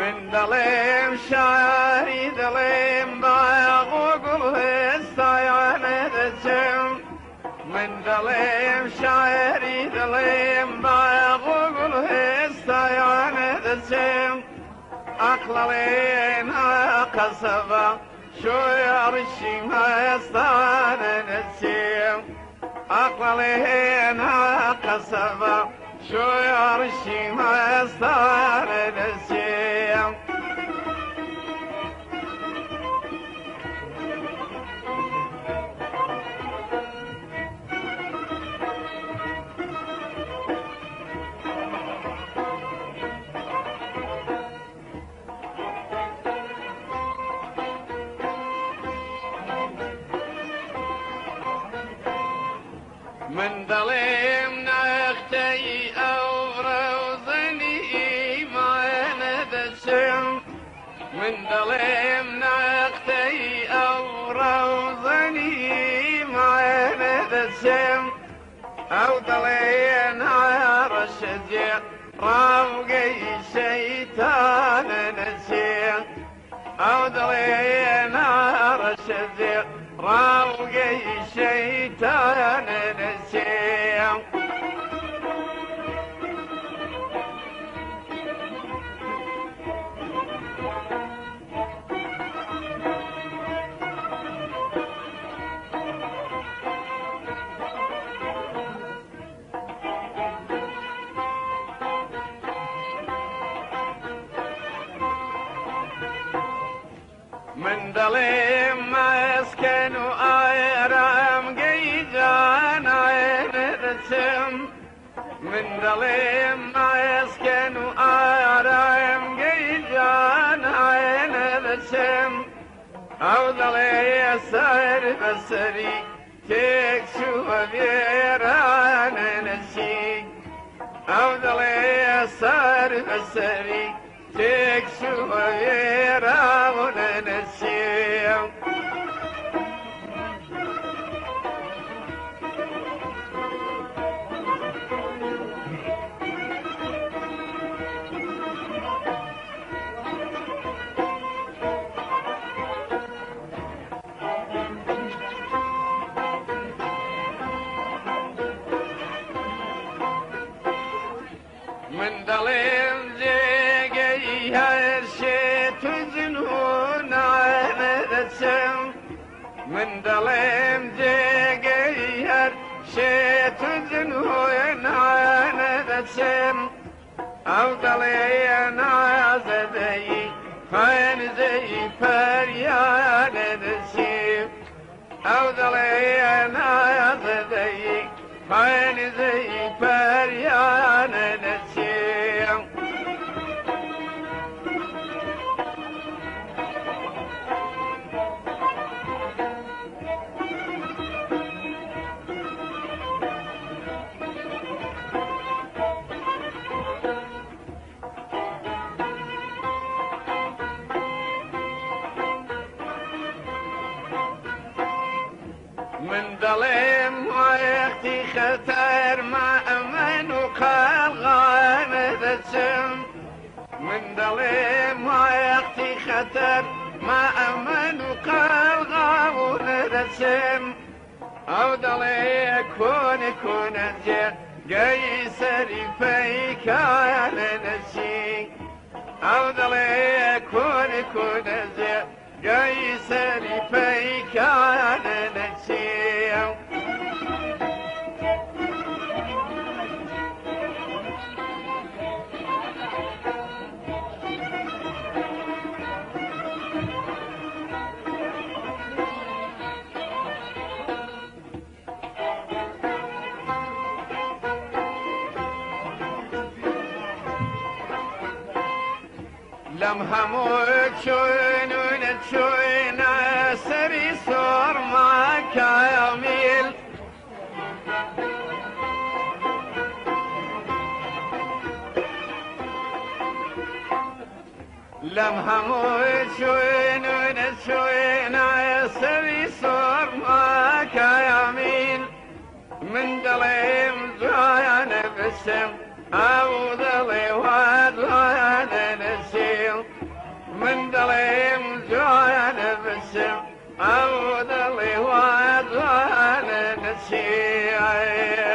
من دلیم شاعری دلیم باغ و گل هستایانه دچم من دلیم شاعری دلیم باغ و گل هستایانه دچم أقللين قصبة شو يرشم هستانه نسيم أقللين قصبة شو يرشم هستانه نسيم من دلیم نختي أو روزني ما ندسم من دلیم نختي أو روزني ما ندسم أو دلين رشدي راوقي شيطان نسيم أو دلين رشدي راوقي شيطان نسيم من دليم مسكن وآيرام قيجان عين رسم من دليم مسكن وآيرام قيجان عين رسم أو دلي سر بسري تكسو بيران نسي أو دلي سر بسري تكسو بيران نسي من دليم زيقي هالشيت وزنون عين رسم من دليم زيقي هالشيت وزنون عين رسم أو دليم عزدي خين زي فريان نسيم أو دليم عزدي خين زي فريان نسيم من دليم ويختي خطر ما أمن وقال غان دسم من دليم ويختي خطر ما أمن وقال غان دسم أو دلي كون زي قيسري فيك على نسي أو دلي كون زي قيسري فيك على نسي لم هموت شوين ونتشوين سري صور معك يميل لم هموت شوين ونتشوين سري صور معك يميل من دليم زايا نفسم أو دلي واد لا نسيل وانا بسم عود الله وادوان نسيعي